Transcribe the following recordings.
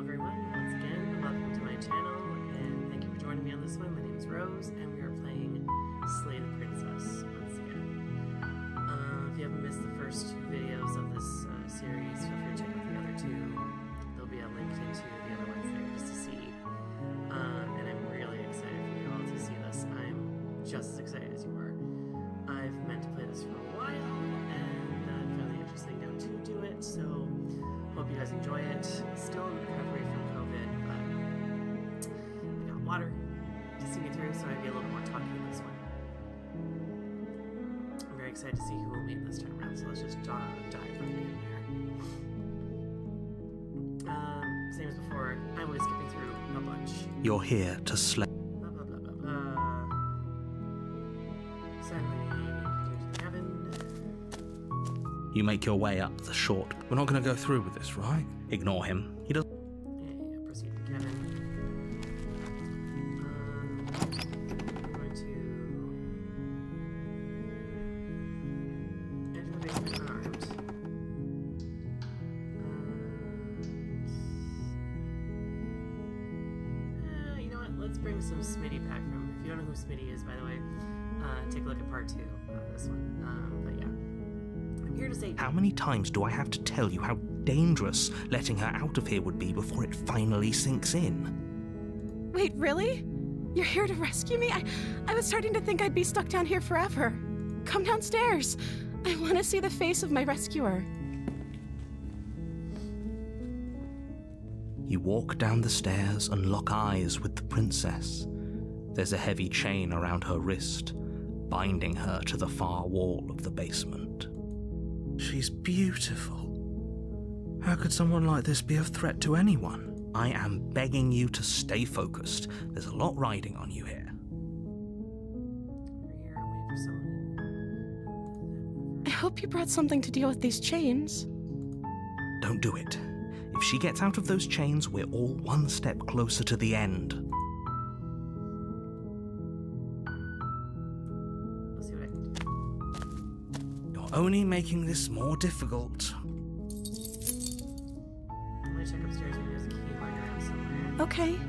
everyone, once again, welcome to my channel, and thank you for joining me on this one. My name is Rose, and we are playing Slay the Princess once again. If you haven't missed the first two videos of this series, feel free to check out the other two. There'll be a link to the other ones there just to see. And I'm really excited for you all to see this. I'm just as excited as you are. I've meant to play this for a while, and I found it interesting now to do it, so hope you guys enjoy it. Still in recovery from COVID, but I got water to see me through, so I'd be a little more talky in this one. I'm very excited to see who we'll meet this time around, so let's just dive right in here. Same as before, I'm always skipping through a bunch. You're here to slay. Blah, blah, blah, blah, blah. Sadly, due to Kevin. You make your way up the short. We're not going to go through with this, right? Ignore him. He doesn't. Yeah, proceed with Kevin. I'm going to enter the basement unarmed. You know what? Let's bring some Smitty back from. If you don't know who Smitty is, by the way, take a look at part 2 of this one. But yeah. Here to say, how many times do I have to tell you how dangerous letting her out of here would be before it finally sinks in? Wait, really? You're here to rescue me? I was starting to think I'd be stuck down here forever. Come downstairs. I want to see the face of my rescuer. You walk down the stairs and lock eyes with the princess. There's a heavy chain around her wrist, binding her to the far wall of the basement. She's beautiful. How could someone like this be a threat to anyone? I am begging you to stay focused. There's a lot riding on you here. I hope you brought something to deal with these chains. Don't do it. If she gets out of those chains, we're all one step closer to the end. Let's see what I can do. You're only making this more difficult. I'm gonna check upstairs. Maybe there's a key lying around somewhere. Okay.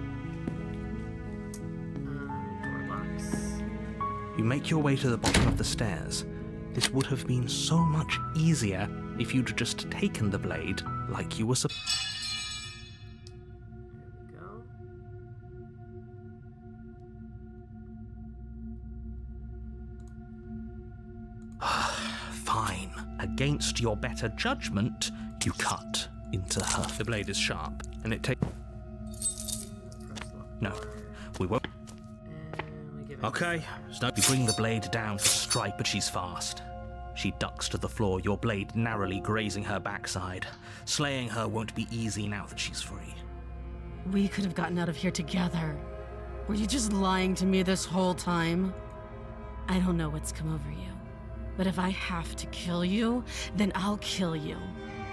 Door locks. You make your way to the bottom of the stairs. This would have been so much easier if you'd just taken the blade like you were supposed. There we go. Fine. Against your better judgment, you cut into her. The blade is sharp, and it takes. No, we won't. And we give it. Okay, so you bring the blade down to strike, but she's fast. She ducks to the floor, your blade narrowly grazing her backside. Slaying her won't be easy now that she's free. We could have gotten out of here together. Were you just lying to me this whole time? I don't know what's come over you, but if I have to kill you, then I'll kill you.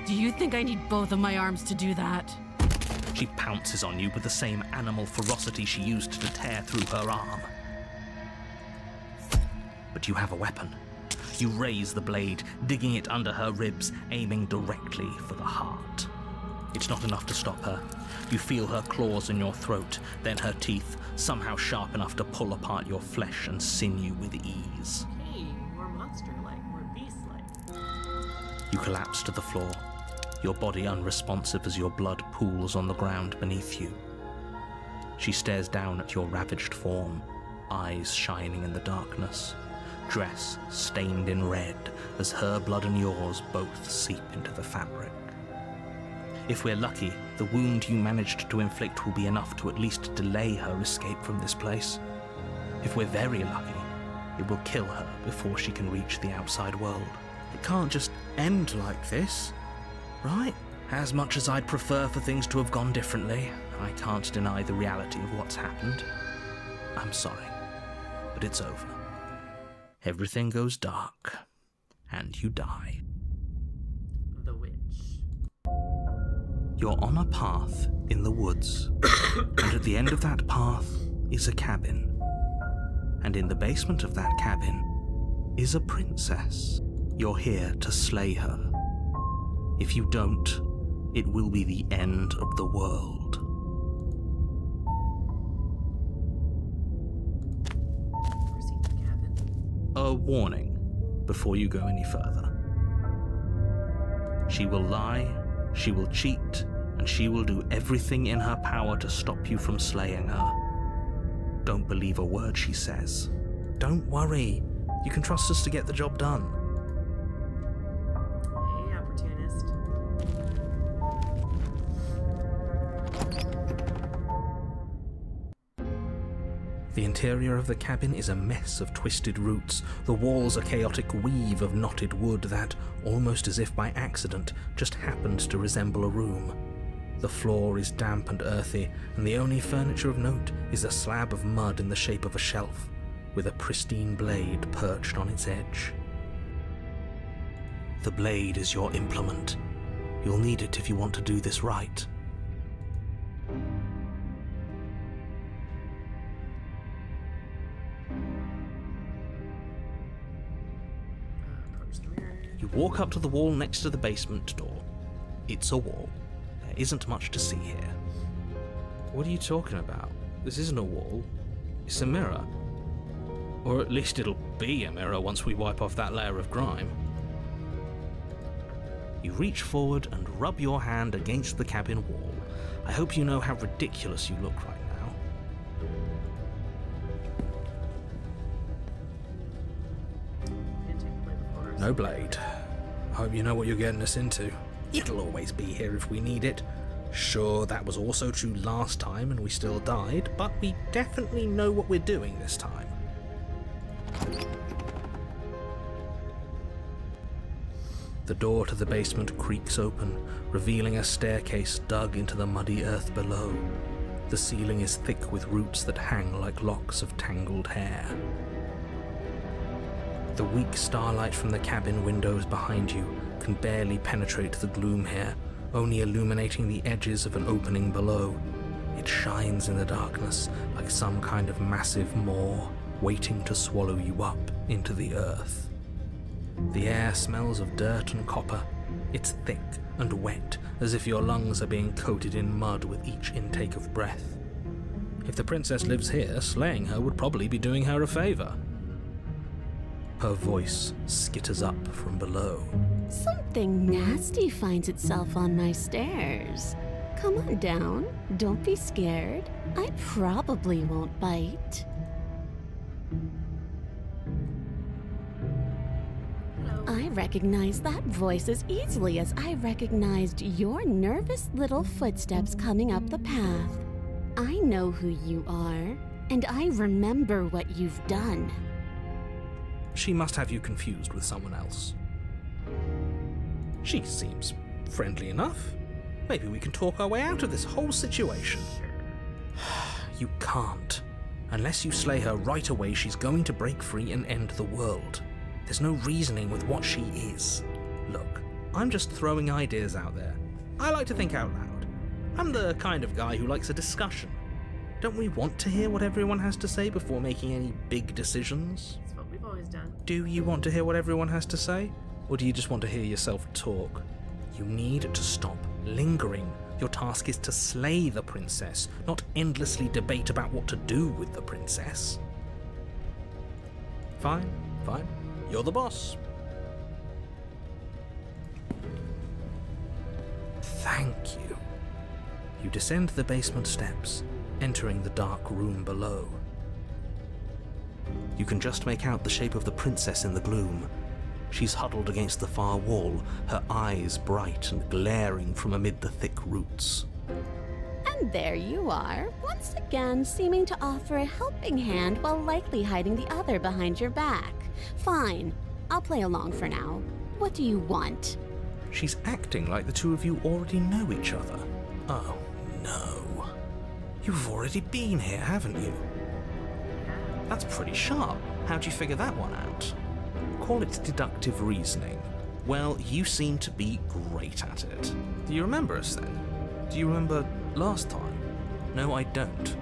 Do you think I need both of my arms to do that? She pounces on you with the same animal ferocity she used to tear through her arm. But you have a weapon. You raise the blade, digging it under her ribs, aiming directly for the heart. It's not enough to stop her. You feel her claws in your throat, then her teeth, somehow sharp enough to pull apart your flesh and sinew with ease. Hey, we're monster-like, we're beast-like. You collapse to the floor, your body unresponsive as your blood pools on the ground beneath you. She stares down at your ravaged form, eyes shining in the darkness. Dress stained in red as her blood and yours both seep into the fabric. If we're lucky, the wound you managed to inflict will be enough to at least delay her escape from this place. If we're very lucky, it will kill her before she can reach the outside world. It can't just end like this, right? As much as I'd prefer for things to have gone differently, I can't deny the reality of what's happened. I'm sorry, but it's over. Everything goes dark, and you die. The witch. You're on a path in the woods, and at the end of that path is a cabin. And in the basement of that cabin is a princess. You're here to slay her. If you don't, it will be the end of the world. Proceed to the cabin. A warning before you go any further. She will lie, she will cheat, and she will do everything in her power to stop you from slaying her. Don't believe a word she says. Don't worry, you can trust us to get the job done. Hey, opportunist. The interior of the cabin is a mess of twisted roots. The walls a chaotic weave of knotted wood that, almost as if by accident, just happened to resemble a room. The floor is damp and earthy, and the only furniture of note is a slab of mud in the shape of a shelf, with a pristine blade perched on its edge. The blade is your implement. You'll need it if you want to do this right. Approach the mirror. You walk up to the wall next to the basement door. It's a wall. There isn't much to see here. What are you talking about? This isn't a wall. It's a mirror. Or at least it'll be a mirror once we wipe off that layer of grime. You reach forward and rub your hand against the cabin wall. I hope you know how ridiculous you look right now. Didn't take the blade before. No blade. I hope you know what you're getting us into. It'll always be here if we need it. Sure, that was also true last time and we still died, but we definitely know what we're doing this time. The door to the basement creaks open, revealing a staircase dug into the muddy earth below. The ceiling is thick with roots that hang like locks of tangled hair. The weak starlight from the cabin windows behind you can barely penetrate the gloom here, only illuminating the edges of an opening below. It shines in the darkness like some kind of massive maw, waiting to swallow you up into the earth. The air smells of dirt and copper. It's thick and wet, as if your lungs are being coated in mud with each intake of breath. If the princess lives here, slaying her would probably be doing her a favor. Her voice skitters up from below. Something nasty finds itself on my stairs. Come on down. Don't be scared. I probably won't bite. I recognize that voice as easily as I recognized your nervous little footsteps coming up the path. I know who you are, and I remember what you've done. She must have you confused with someone else. She seems friendly enough. Maybe we can talk our way out of this whole situation. You can't. Unless you slay her right away, she's going to break free and end the world. There's no reasoning with what she is. Look, I'm just throwing ideas out there. I like to think out loud. I'm the kind of guy who likes a discussion. Don't we want to hear what everyone has to say before making any big decisions? That's what we've always done. Do you want to hear what everyone has to say? Or do you just want to hear yourself talk? You need to stop lingering. Your task is to slay the princess, not endlessly debate about what to do with the princess. Fine, fine. You're the boss. Thank you. You descend the basement steps, entering the dark room below. You can just make out the shape of the princess in the gloom. She's huddled against the far wall, her eyes bright and glaring from amid the thick roots. And there you are, once again seeming to offer a helping hand while likely hiding the other behind your back. Fine, I'll play along for now. What do you want? She's acting like the two of you already know each other. Oh, no. You've already been here, haven't you? That's pretty sharp. How'd you figure that one out? Call it deductive reasoning. Well, you seem to be great at it. Do you remember us then? Do you remember last time? No, I don't.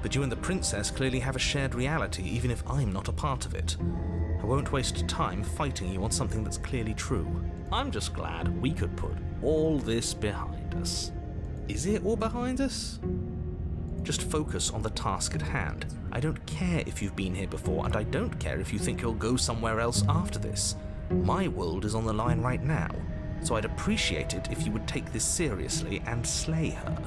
But you and the princess clearly have a shared reality, even if I'm not a part of it. I won't waste time fighting you on something that's clearly true. I'm just glad we could put all this behind behind us. Is it all behind us? Just focus on the task at hand. I don't care if you've been here before, and I don't care if you think you'll go somewhere else after this. My world is on the line right now, so I'd appreciate it if you would take this seriously and slay her.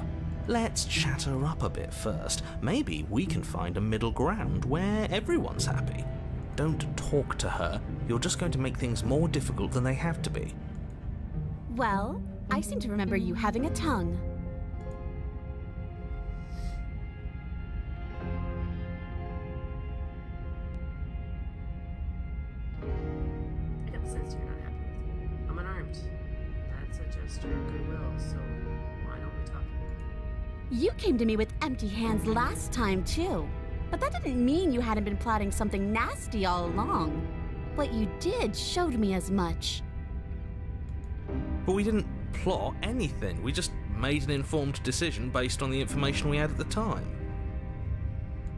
Let's chat her up a bit first. Maybe we can find a middle ground where everyone's happy. Don't talk to her. You're just going to make things more difficult than they have to be. Well, I seem to remember you having a tongue. I get the sense you're not happy with me. I'm unarmed. That's a gesture of goodwill, so why don't we talk? You came to me with empty hands last time, too. But that didn't mean you hadn't been plotting something nasty all along. What you did showed me as much. But we didn't plot anything. We just made an informed decision based on the information we had at the time.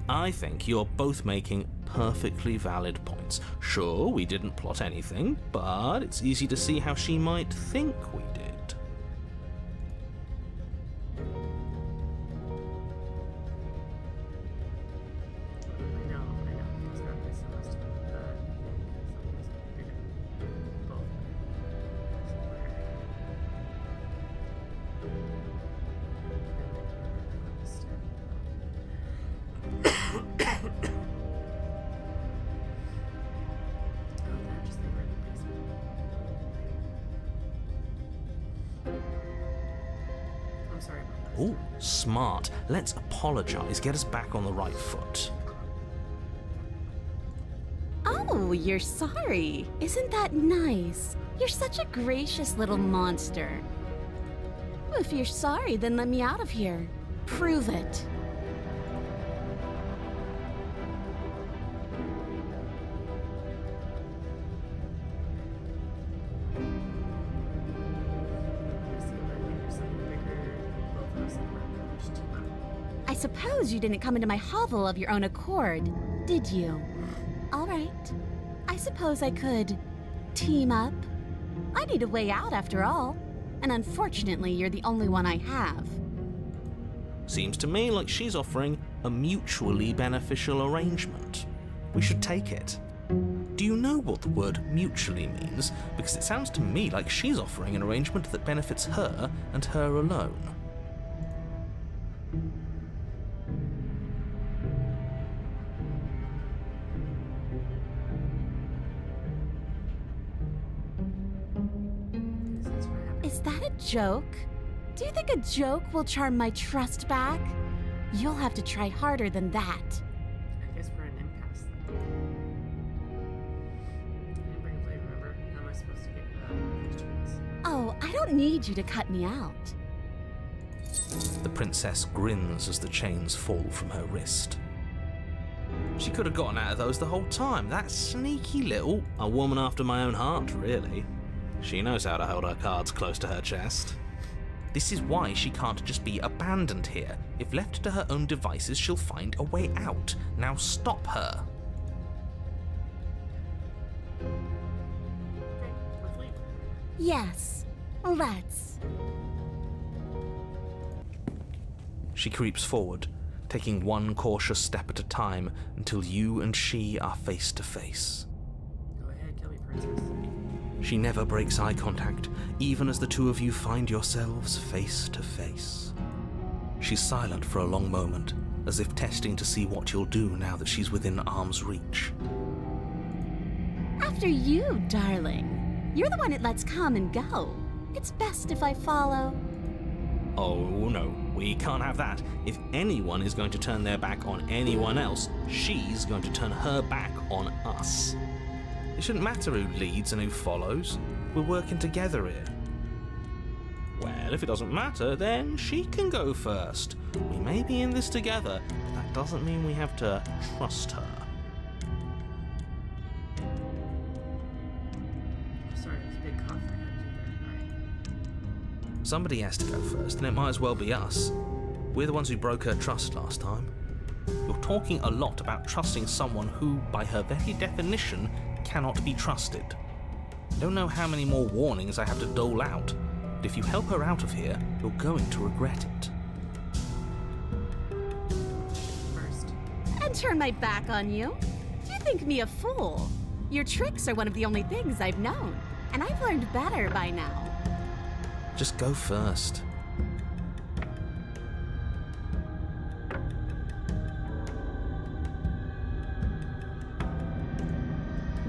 I think you're both making perfectly valid points. Sure, we didn't plot anything, but it's easy to see how she might think we did. I know, things are obviously supposed to be, but I think something's bigger. Both. I'm sorry about that. Ooh, smart. Let's apologize, get us back on the right foot. Oh, you're sorry. Isn't that nice? You're such a gracious little monster. If you're sorry, then let me out of here. Prove it. I suppose you didn't come into my hovel of your own accord, did you? All right. I suppose I could team up. I need a way out after all. And unfortunately, you're the only one I have. Seems to me like she's offering a mutually beneficial arrangement. We should take it. Do you know what the word mutually means? Because it sounds to me like she's offering an arrangement that benefits her and her alone. Is that a joke? Do you think a joke will charm my trust back? You'll have to try harder than that. I guess we're at an impasse then. I didn't bring a blade, remember? How am I supposed to get these chains? Oh, I don't need you to cut me out. The princess grins as the chains fall from her wrist. She could have gotten out of those the whole time. That sneaky little, a woman after my own heart, really. She knows how to hold her cards close to her chest. This is why she can't just be abandoned here. If left to her own devices, she'll find a way out. Now stop her. Okay, let's leave. Yes, let's. She creeps forward, taking one cautious step at a time until you and she are face to face. Go ahead, kill me, princess. She never breaks eye contact, even as the two of you find yourselves face to face. She's silent for a long moment, as if testing to see what you'll do now that she's within arm's reach. After you, darling. You're the one that lets come and go. It's best if I follow. Oh no, we can't have that. If anyone is going to turn their back on anyone else, she's going to turn her back on us. It shouldn't matter who leads and who follows. We're working together here. Well, if it doesn't matter, then she can go first. We may be in this together, but that doesn't mean we have to trust her. Sorry, it was a big cough I had to do there. Alright. Somebody has to go first, and it might as well be us. We're the ones who broke her trust last time. You're talking a lot about trusting someone who, by her very definition, cannot be trusted. I don't know how many more warnings I have to dole out. But if you help her out of here, you're going to regret it. First. And turn my back on you? You think me a fool? Your tricks are one of the only things I've known, and I've learned better by now. Just go first.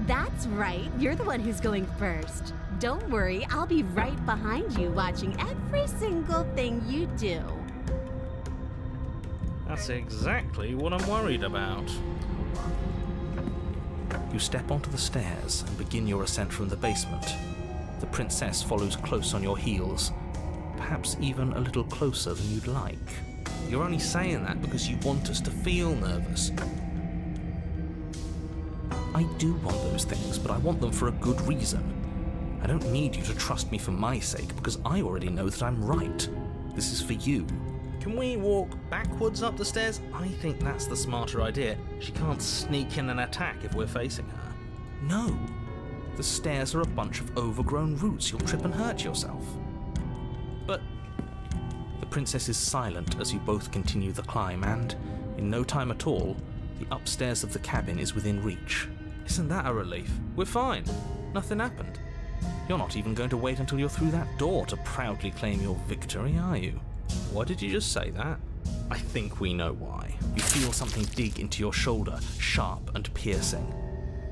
That's right, you're the one who's going first. Don't worry, I'll be right behind you watching every single thing you do. That's exactly what I'm worried about. You step onto the stairs and begin your ascent from the basement. The princess follows close on your heels, perhaps even a little closer than you'd like. You're only saying that because you want us to feel nervous. I do want those things, but I want them for a good reason. I don't need you to trust me for my sake, because I already know that I'm right. This is for you. Can we walk backwards up the stairs? I think that's the smarter idea. She can't sneak in and attack if we're facing her. No. The stairs are a bunch of overgrown roots. You'll trip and hurt yourself. But the princess is silent as you both continue the climb, and in no time at all, the upstairs of the cabin is within reach. Isn't that a relief? We're fine. Nothing happened. You're not even going to wait until you're through that door to proudly claim your victory, are you? Why did you just say that? I think we know why. You feel something dig into your shoulder, sharp and piercing.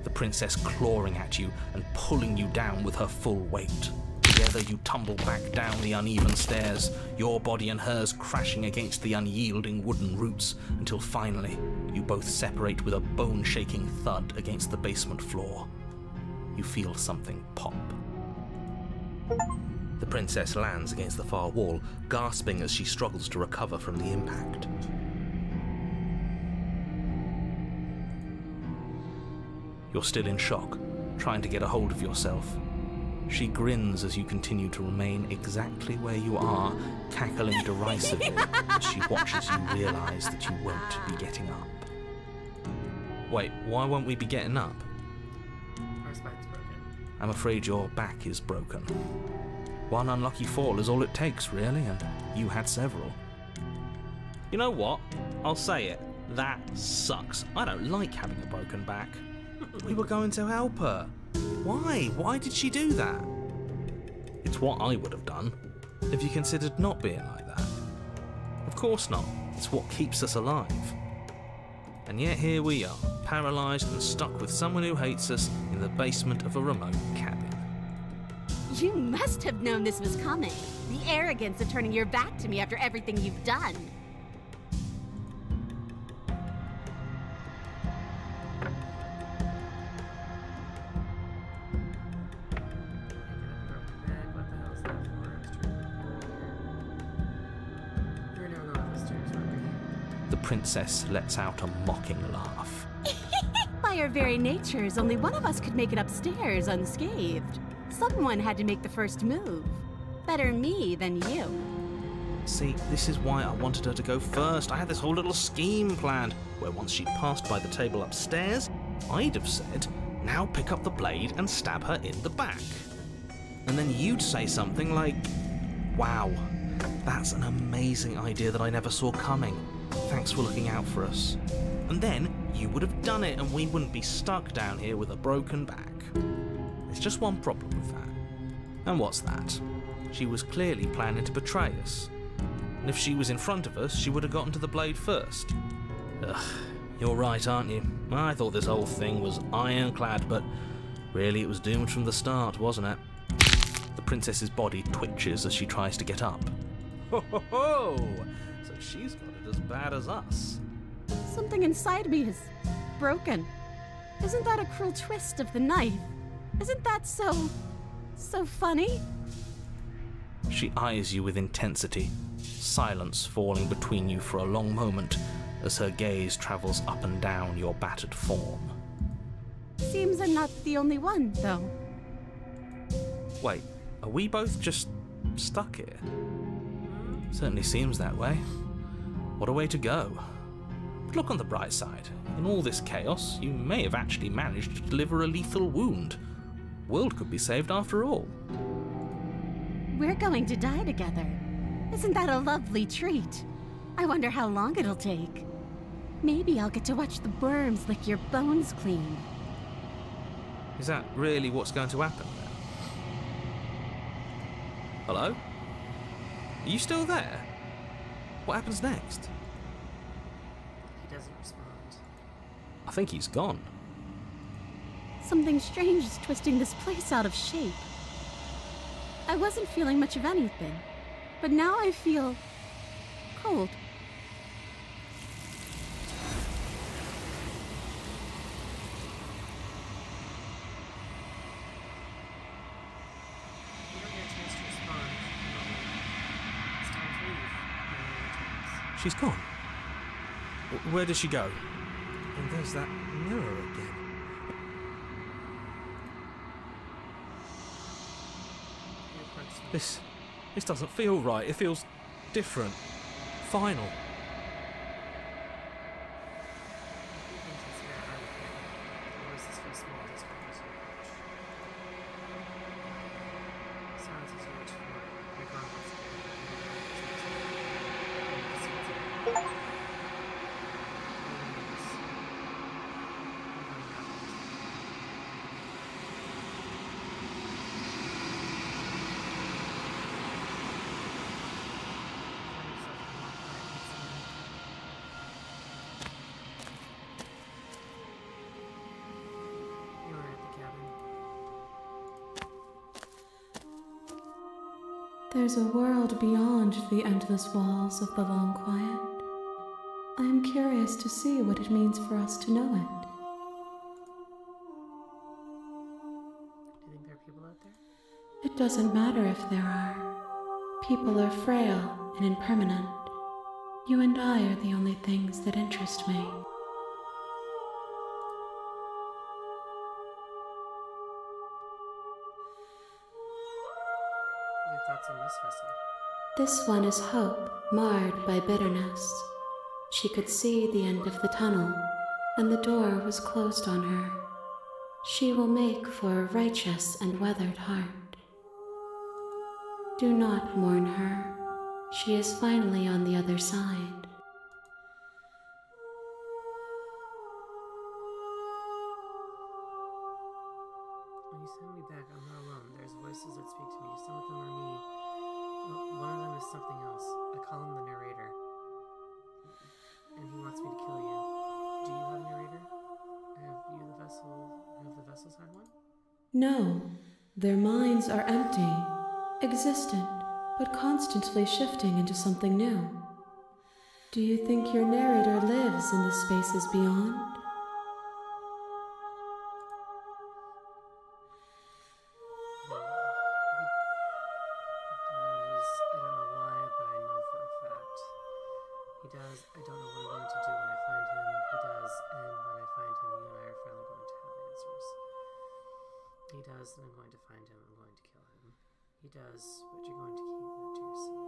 The princess clawing at you and pulling you down with her full weight. Together you tumble back down the uneven stairs, your body and hers crashing against the unyielding wooden roots, until finally you both separate with a bone-shaking thud against the basement floor. You feel something pop. The princess lands against the far wall, gasping as she struggles to recover from the impact. You're still in shock, trying to get a hold of yourself. She grins as you continue to remain exactly where you are, cackling derisively as she watches you realise that you won't be getting up. Wait, why won't we be getting up? Our spine's broken. I'm afraid your back is broken. One unlucky fall is all it takes, really, and you had several. You know what? I'll say it. That sucks. I don't like having a broken back. We were going to help her. Why? Why did she do that? It's what I would have done. Have you considered not being like that? Of course not. It's what keeps us alive. And yet here we are, paralysed and stuck with someone who hates us in the basement of a remote cabin. You must have known this was coming. The arrogance of turning your back to me after everything you've done. The princess lets out a mocking laugh. By our very natures, only one of us could make it upstairs unscathed. Someone had to make the first move. Better me than you. See, this is why I wanted her to go first. I had this whole little scheme planned, where once she'd passed by the table upstairs, I'd have said, now pick up the blade and stab her in the back. And then you'd say something like, wow, that's an amazing idea that I never saw coming. Thanks for looking out for us. And then you would have done it and we wouldn't be stuck down here with a broken back. There's just one problem with that. And what's that? She was clearly planning to betray us. And if she was in front of us, she would have gotten to the blade first. Ugh, you're right, aren't you? I thought this whole thing was ironclad, but really it was doomed from the start, wasn't it? The princess's body twitches as she tries to get up. Ho ho ho! So she's got it as bad as us. Something inside me is broken. Isn't that a cruel twist of the knife? Isn't that so funny? She eyes you with intensity, silence falling between you for a long moment as her gaze travels up and down your battered form. Seems I'm not the only one, though. Wait, are we both just stuck here? Certainly seems that way. What a way to go. But look on the bright side. In all this chaos, you may have actually managed to deliver a lethal wound. World could be saved after all. We're going to die together. Isn't that a lovely treat? I wonder how long it'll take. Maybe I'll get to watch the worms lick your bones clean. Is that really what's going to happen then? Hello? Are you still there? What happens next? He doesn't respond. I think he's gone. Something strange is twisting this place out of shape. I wasn't feeling much of anything, but now I feel cold. You don't get a chance to respond. It's time to leave. No one returns. She's gone. Where did she go? And there's that mirror again. He approaches you. This doesn't feel right. It feels different. Final. A few things that scare out of him. The voices feel small as you approach. Silence as you reach for it. Your Groundhog scared. There's a world beyond the endless walls of the long quiet. I am curious to see what it means for us to know it. Do you think there are people out there? It doesn't matter if there are. People are frail and impermanent. You and I are the only things that interest me. Your thoughts on this vessel? This one is hope, marred by bitterness. She could see the end of the tunnel, and the door was closed on her. She will make for a righteous and weathered heart. Do not mourn her. She is finally on the other side. When you send me back, I'm not alone. There's voices that speak to me. Some of them are me. Well, one of them is something else. I call him the narrator. And he wants me to kill you. Do you have a narrator? Have the vessels had one? No, their minds are empty, existent, but constantly shifting into something new. Do you think your narrator lives in the spaces beyond? No. He does. I don't know why, but I know for a fact. He does. I don't know what I'm going to do when I find him. He does. And when I find him, you and I are finally going to have answers. He does, and I'm going to find him. I'm going to kill him. He does, but you're going to keep that to yourself.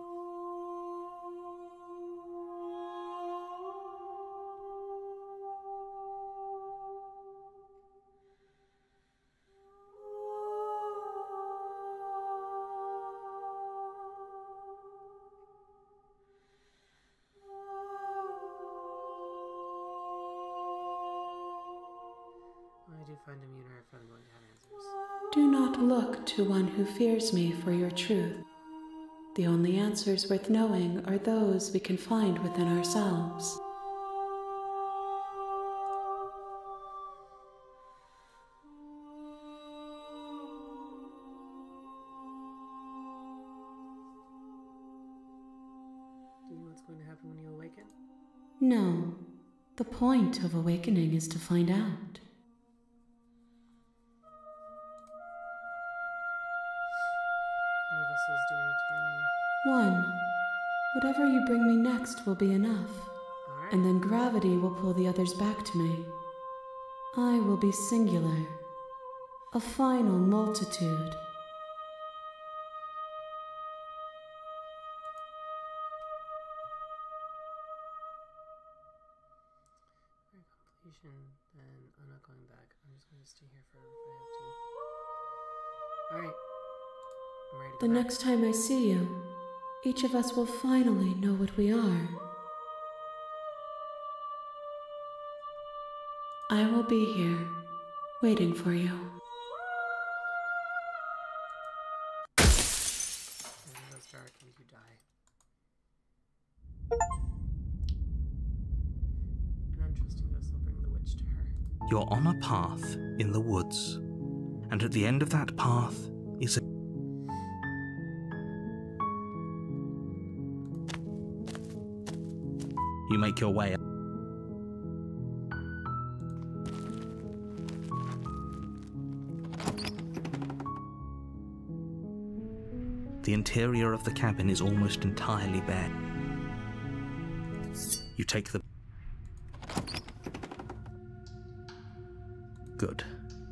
When I do find him, you and I are finally going to have answers. Do not look to one who fears me for your truth. The only answers worth knowing are those we can find within ourselves. Do you know what's going to happen when you awaken? No, the point of awakening is to find out. Your vessels do I need to bring you? One, whatever you bring me next will be enough, Alright. and then gravity will pull the others back to me. I will be singular, a final multitude. For completion, then I'm not going back. I'm just going to stay here forever if I have to. Alright. I'm ready to The go back. next time I see you, each of us will finally know what we are. I will be here, waiting for you. As it goes dark and you die. An untrusting ghost will bring the witch to her. You're on a path in the woods, and at the end of that path is a... You make your way. The interior of the cabin is almost entirely bare. You take the... Good.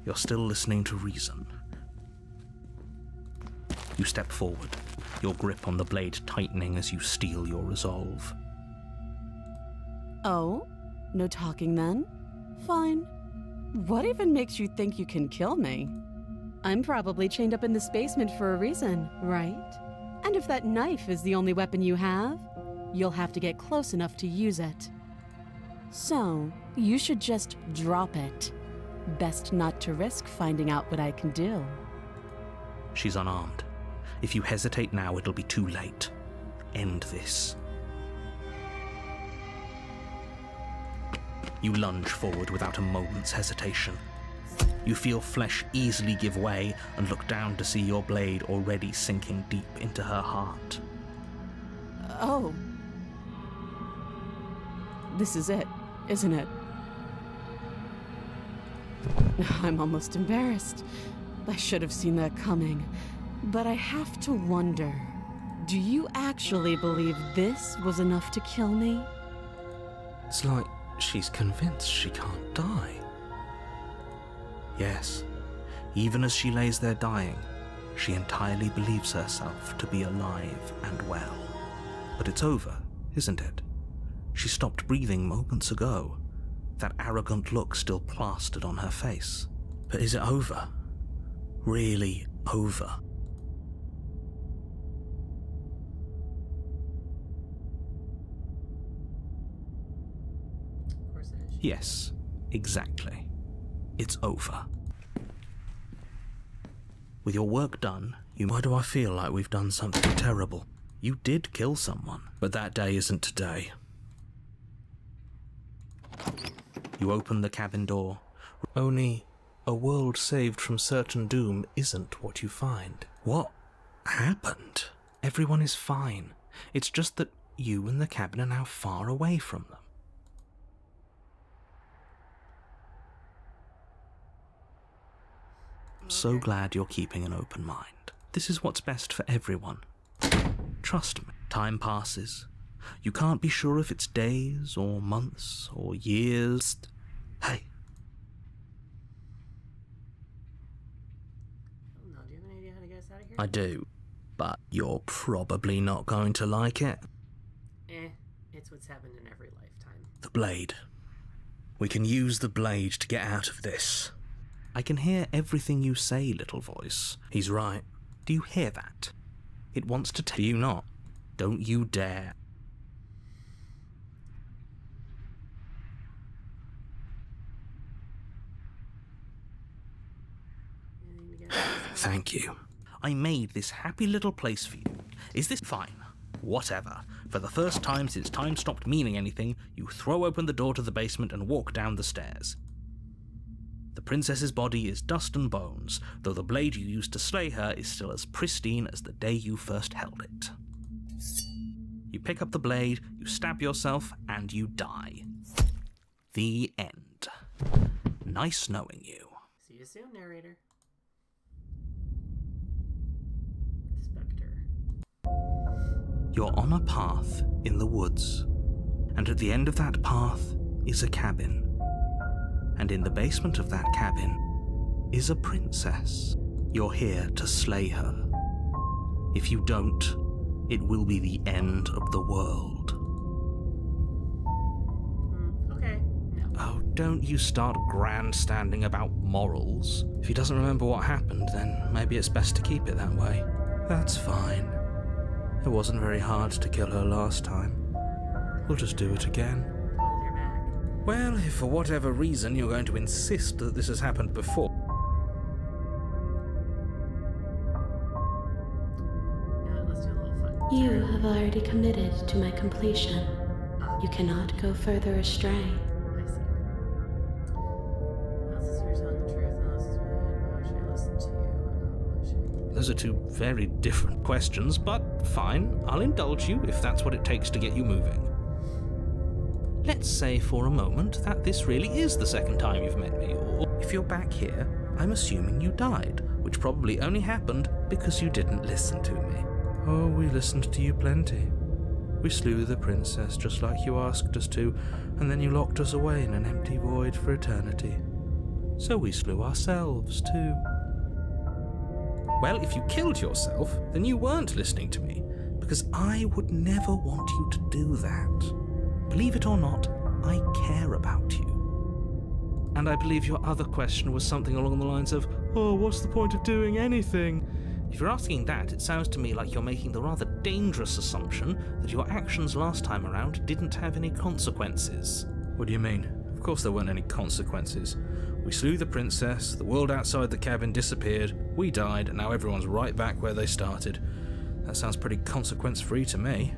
You're still listening to reason. You step forward, your grip on the blade tightening as you steel your resolve. Oh? No talking then? Fine. What even makes you think you can kill me? I'm probably chained up in this basement for a reason, right? And if that knife is the only weapon you have, you'll have to get close enough to use it. So, you should just drop it. Best not to risk finding out what I can do. She's unarmed. If you hesitate now, it'll be too late. End this. You lunge forward without a moment's hesitation. You feel flesh easily give way and look down to see your blade already sinking deep into her heart. Oh. This is it, isn't it? I'm almost embarrassed. I should have seen that coming. But I have to wonder, do you actually believe this was enough to kill me? It's like she's convinced she can't die. Yes, even as she lays there dying, she entirely believes herself to be alive and well. But it's over, isn't it? She stopped breathing moments ago, that arrogant look still plastered on her face. But is it over? Really over? Of course it is. Yes, exactly. It's over. With your work done, why do I feel like we've done something terrible? You did kill someone, but that day isn't today. You open the cabin door. Only a world saved from certain doom isn't what you find. What happened? Everyone is fine. It's just that you and the cabin are now far away from them. I'm so glad you're keeping an open mind. This is what's best for everyone. Trust me. Time passes. You can't be sure if it's days or months or years. Hey. No, do you have any idea how to get us out of here? I do, but you're probably not going to like it. It's what's happened in every lifetime. The blade. We can use the blade to get out of this. I can hear everything you say, little voice. He's right. Do you hear that? It wants to tell you not. Don't you dare. Thank you. I made this happy little place for you. Is this fine? Whatever. For the first time since time stopped meaning anything, you throw open the door to the basement and walk down the stairs. The princess's body is dust and bones, though the blade you used to slay her is still as pristine as the day you first held it. You pick up the blade, you stab yourself, and you die. The end. Nice knowing you. See you soon, narrator. Spectre. You're on a path in the woods, and at the end of that path is a cabin. And in the basement of that cabin is a princess. You're here to slay her. If you don't, it will be the end of the world. Okay, no. Oh, don't you start grandstanding about morals. If he doesn't remember what happened, then maybe it's best to keep it that way. That's fine. It wasn't very hard to kill her last time. We'll just do it again. Hold your back. Well, if for whatever reason you're going to insist that this has happened before... Yeah, let's do a little fun. You have already committed to my completion. You cannot go further astray. I see. Unless you're telling the truth, unless it's really, why should I listen to you? Why should I... Those are two very different questions, but fine, I'll indulge you if that's what it takes to get you moving. Let's say for a moment that this really is the second time you've met me, or if you're back here, I'm assuming you died, which probably only happened because you didn't listen to me. Oh, we listened to you plenty. We slew the princess just like you asked us to, and then you locked us away in an empty void for eternity. So we slew ourselves too. Well, if you killed yourself, then you weren't listening to me, because I would never want you to do that. Believe it or not, I care about you. And I believe your other question was something along the lines of, oh, what's the point of doing anything? If you're asking that, it sounds to me like you're making the rather dangerous assumption that your actions last time around didn't have any consequences. What do you mean? Of course there weren't any consequences. We slew the princess, the world outside the cabin disappeared, we died, and now everyone's right back where they started. That sounds pretty consequence-free to me.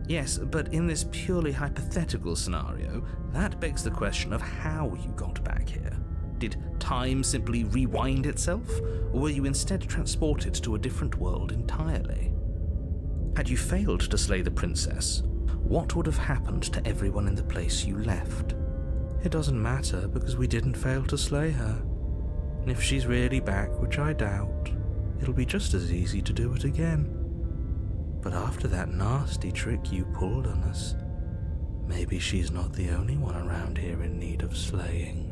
Yes, but in this purely hypothetical scenario, that begs the question of how you got back here. Did time simply rewind itself, or were you instead transported to a different world entirely? Had you failed to slay the princess, what would have happened to everyone in the place you left? It doesn't matter, because we didn't fail to slay her. And if she's really back, which I doubt, it'll be just as easy to do it again. But after that nasty trick you pulled on us, maybe she's not the only one around here in need of slaying.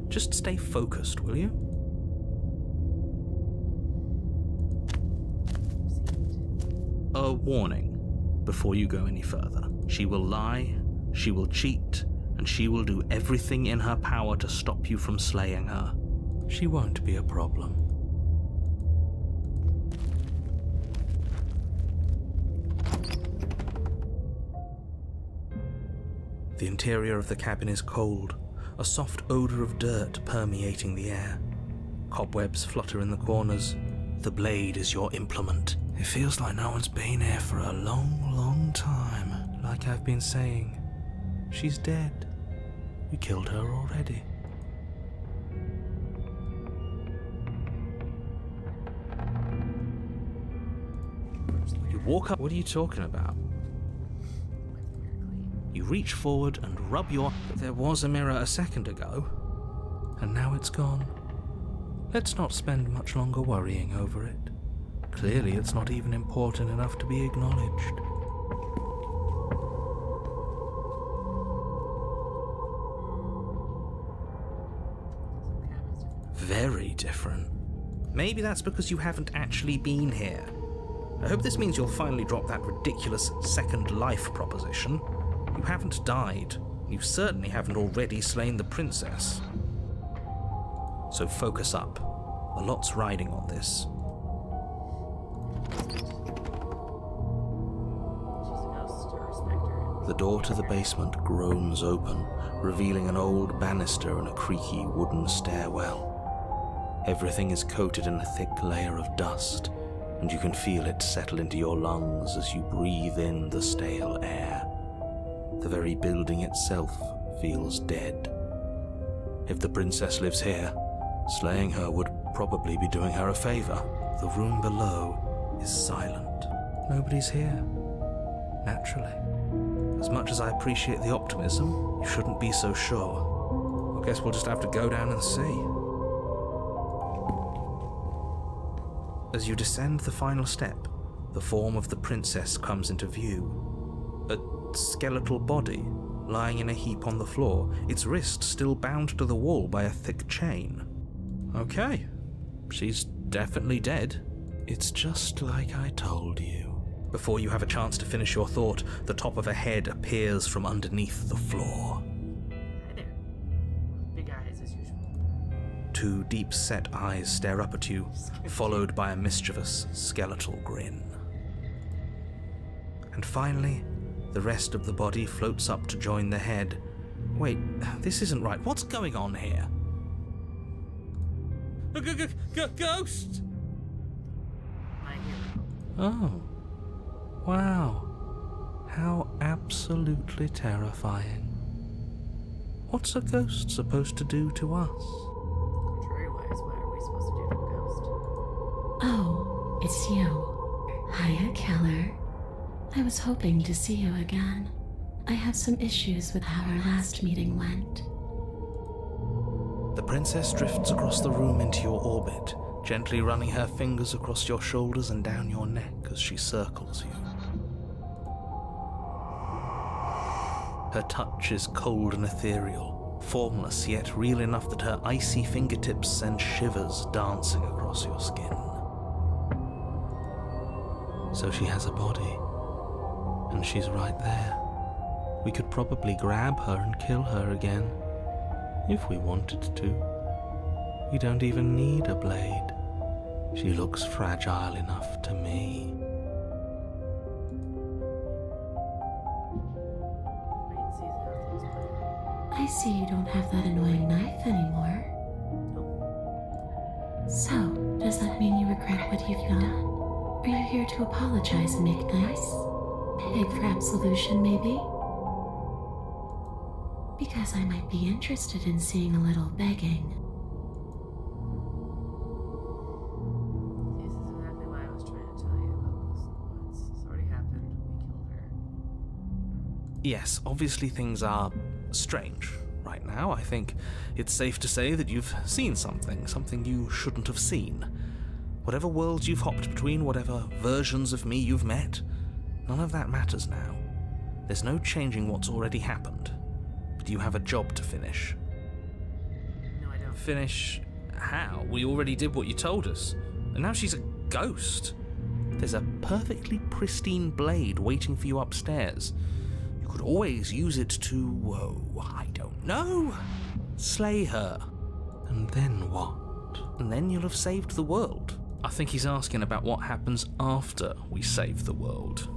Just stay focused, will you? A warning before you go any further. She will lie, she will cheat, and she will do everything in her power to stop you from slaying her. She won't be a problem. The interior of the cabin is cold, a soft odor of dirt permeating the air. Cobwebs flutter in the corners. The blade is your implement. It feels like no one's been here for a long, long time. Like I've been saying, she's dead. We killed her already. You walk up. What are you talking about? You reach forward and rub your... There was a mirror a second ago, and now it's gone. Let's not spend much longer worrying over it. Clearly it's not even important enough to be acknowledged. Very different. Maybe that's because you haven't actually been here. I hope this means you'll finally drop that ridiculous second life proposition. You haven't died. You certainly haven't already slain the princess. So focus up. A lot's riding on this. She's a ghost or a spectre. The door to the basement groans open, revealing an old banister and a creaky wooden stairwell. Everything is coated in a thick layer of dust, and you can feel it settle into your lungs as you breathe in the stale air. The very building itself feels dead. If the princess lives here, slaying her would probably be doing her a favor. The room below is silent. Nobody's here. Naturally. As much as I appreciate the optimism, you shouldn't be so sure. I guess we'll just have to go down and see. As you descend the final step, the form of the princess comes into view. A skeletal body, lying in a heap on the floor, its wrist still bound to the wall by a thick chain. Okay, she's definitely dead. It's just like I told you. Before you have a chance to finish your thought, the top of a head appears from underneath the floor. Hi there. Big eyes as usual. Two deep-set eyes stare up at you, followed by a mischievous, skeletal grin. And finally, the rest of the body floats up to join the head. Wait, this isn't right. What's going on here? Ghost! My hero. Oh. Wow. How absolutely terrifying. What's a ghost supposed to do to us? Contrary-wise, what are we supposed to do to a ghost? Oh, it's you. Hiya, Keller. I was hoping to see you again. I have some issues with how our last meeting went. The princess drifts across the room into your orbit, gently running her fingers across your shoulders and down your neck as she circles you. Her touch is cold and ethereal, formless yet real enough that her icy fingertips send shivers dancing across your skin. So she has a body, and she's right there. We could probably grab her and kill her again, if we wanted to. We don't even need a blade. She looks fragile enough to me. Wait and see how things play. I see you don't have that annoying knife anymore. So, does that mean you regret what you've done? Are you here to apologize and make nice? Beg for absolution, maybe? Because I might be interested in seeing a little begging. This is exactly why I was trying to tell you about this in the woods. It's already happened. We killed her. Yes, obviously things are strange right now. I think it's safe to say that you've seen something you shouldn't have seen. Whatever worlds you've hopped between, whatever versions of me you've met, none of that matters now. There's no changing what's already happened. But you have a job to finish. No, I don't. Finish how? We already did what you told us. And now she's a ghost. There's a perfectly pristine blade waiting for you upstairs. You could always use it to, I don't know, slay her. And then what? And then you'll have saved the world. I think he's asking about what happens after we save the world.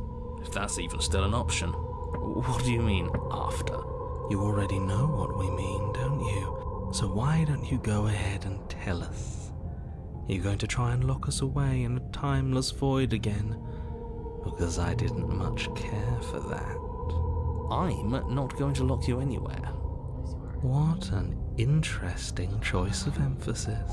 If that's even still an option. What do you mean, after? You already know what we mean, don't you? So why don't you go ahead and tell us? Are you going to try and lock us away in a timeless void again? Because I didn't much care for that. I'm not going to lock you anywhere. Yes, you are. What an interesting choice of emphasis.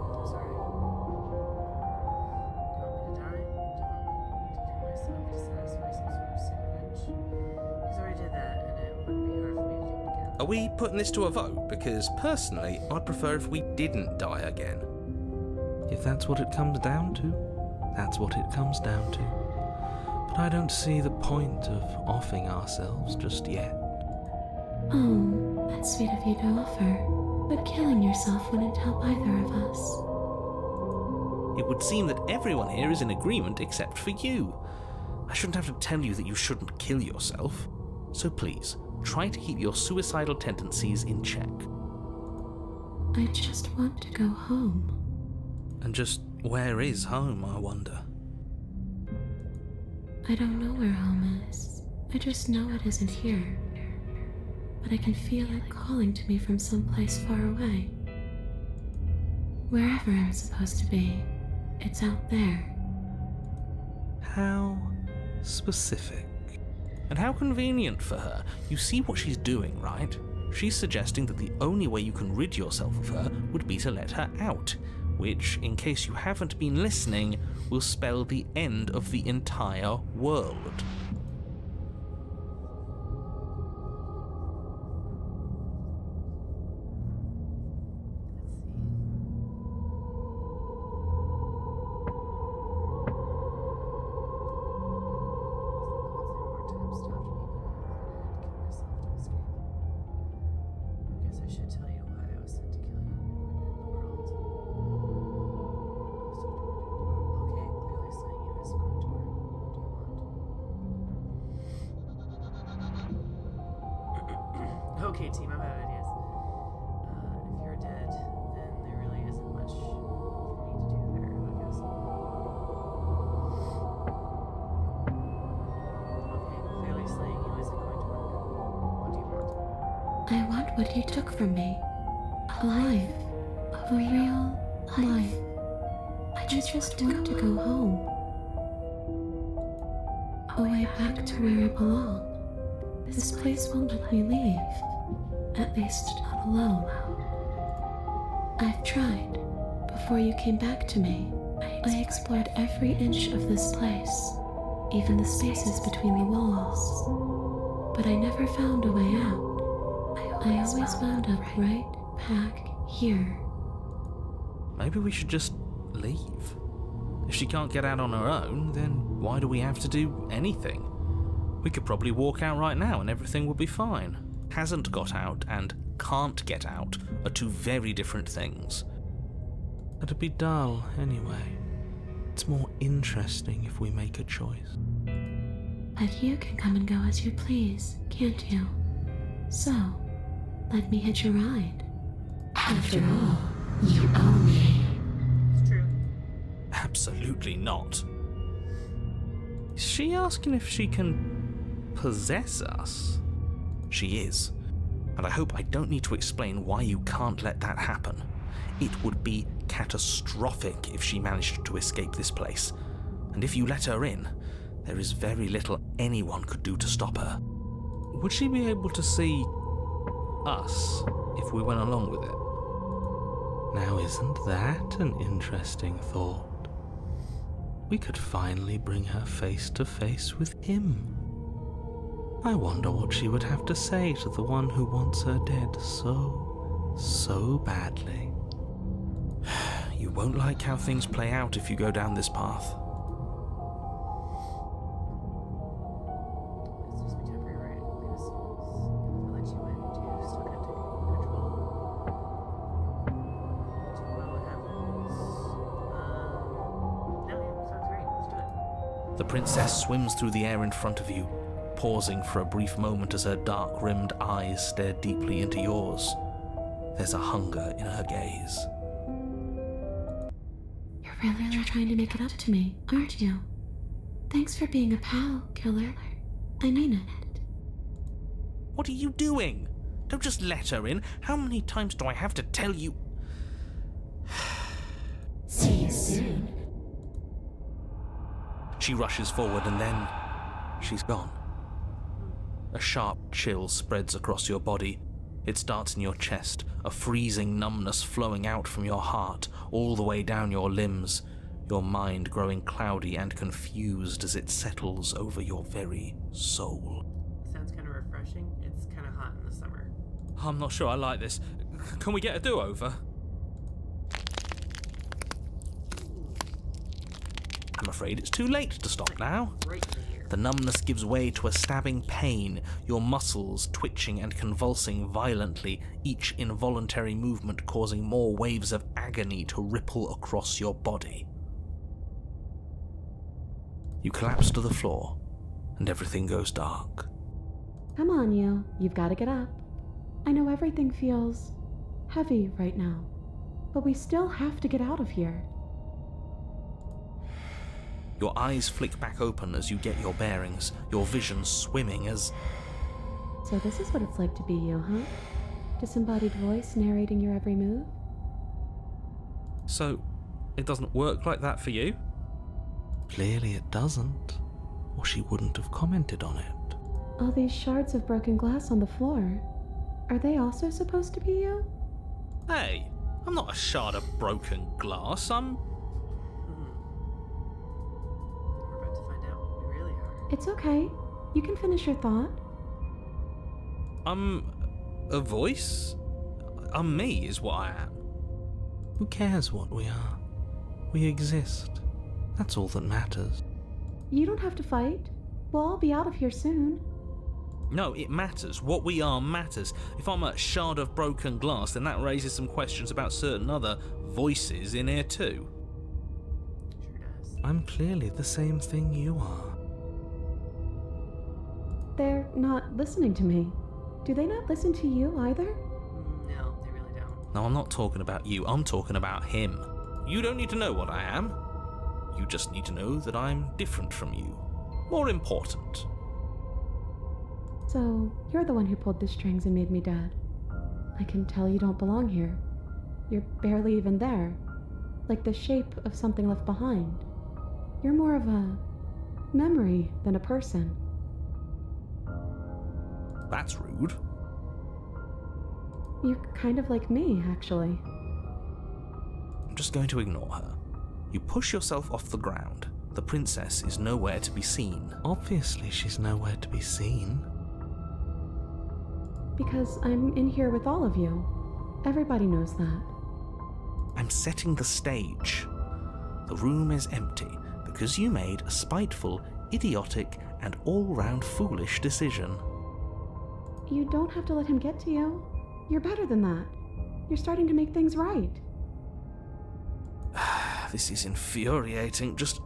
I'm sorry. Do you want me to die? Do you want me to kill myself to satisfy some sort of sick revenge? Because I already did that, and it wouldn't be hard for me to do it again. Are we putting this to a vote? Because personally, I'd prefer if we didn't die again. If that's what it comes down to, that's what it comes down to. But I don't see the point of offing ourselves just yet. Oh, that's sweet of you to offer. But killing yourself wouldn't help either of us. It would seem that everyone here is in agreement except for you. I shouldn't have to tell you that you shouldn't kill yourself. So please, try to keep your suicidal tendencies in check. I just want to go home. And just where is home, I wonder? I don't know where home is. I just know it isn't here. But I can feel it calling to me from someplace far away. Wherever I'm supposed to be, it's out there. How specific. And how convenient for her. You see what she's doing, right? She's suggesting that the only way you can rid yourself of her would be to let her out, which, in case you haven't been listening, will spell the end of the entire world. I should tell you why I was sent to kill you and end the world. Okay, team, I'm out of ideas. If you're dead, then there really isn't much for me to do there, I guess. Okay, clearly slaying you isn't going to work. What do you want? I want what you took from me. A life. A real life. I just want to go home. Away back to where I belong. This place won't let me leave. At least not alone. I've tried. Before you came back to me, I explored every inch of this place, even the spaces between the walls. But I never found a way out. I always wound up right back here. Maybe we should just leave. If she can't get out on her own, then why do we have to do anything? We could probably walk out right now and everything would be fine. Hasn't got out and can't get out are two very different things. It'd be dull anyway. It's more interesting if we make a choice. But you can come and go as you please, can't you? So, let me hitch a ride. After all, you own me. It's true. Absolutely not. Is she asking if she can possess us? She is. And I hope I don't need to explain why you can't let that happen. It would be catastrophic if she managed to escape this place. And if you let her in, there is very little anyone could do to stop her. Would she be able to see us if we went along with it? Now, isn't that an interesting thought? We could finally bring her face to face with him. I wonder what she would have to say to the one who wants her dead so badly. You won't like how things play out if you go down this path. It's just be temporary, right? Leave us. I'll let you in. Do you still can't take control? Well, what happens? No, yeah, sounds great. Let's do it. The princess swims through the air in front of you, pausing for a brief moment as her dark-rimmed eyes stare deeply into yours. There's a hunger in her gaze. You're really trying to make it up to me, aren't you? Thanks for being a pal, killer. I mean it. What are you doing? Don't just let her in. How many times do I have to tell you? See you soon. She rushes forward and then she's gone. A sharp chill spreads across your body. It starts in your chest, a freezing numbness flowing out from your heart, all the way down your limbs, your mind growing cloudy and confused as it settles over your very soul. Sounds kind of refreshing. It's kind of hot in the summer. I'm not sure I like this. Can we get a do-over? I'm afraid it's too late to stop now. Right in here. The numbness gives way to a stabbing pain, your muscles twitching and convulsing violently, each involuntary movement causing more waves of agony to ripple across your body. You collapse to the floor, and everything goes dark. Come on, you've got to get up. I know everything feels heavy right now, but we still have to get out of here. Your eyes flick back open as you get your bearings, your vision swimming as... So this is what it's like to be you, huh? Disembodied voice narrating your every move? So, it doesn't work like that for you? Clearly it doesn't, or she wouldn't have commented on it. All these shards of broken glass on the floor, are they also supposed to be you? Hey, I'm not a shard of broken glass, I'm... We're about to find out what we really are. It's okay. You can finish your thought. I'm a voice? I'm me is what I am. Who cares what we are? We exist. That's all that matters. You don't have to fight. We'll all be out of here soon. No, it matters. What we are matters. If I'm a shard of broken glass, then that raises some questions about certain other voices in here too. Sure does. I'm clearly the same thing you are. They're not listening to me. Do they not listen to you either? No, they really don't. No, I'm not talking about you, I'm talking about him. You don't need to know what I am. You just need to know that I'm different from you. More important. So, you're the one who pulled the strings and made me dead. I can tell you don't belong here. You're barely even there. Like the shape of something left behind. You're more of a memory than a person. That's rude. You're kind of like me, actually. I'm just going to ignore her. You push yourself off the ground. The princess is nowhere to be seen. Obviously, she's nowhere to be seen. Because I'm in here with all of you. Everybody knows that. I'm setting the stage. The room is empty because you made a spiteful, idiotic, and all-round foolish decision. You don't have to let him get to you. You're better than that. You're starting to make things right. This is infuriating. Just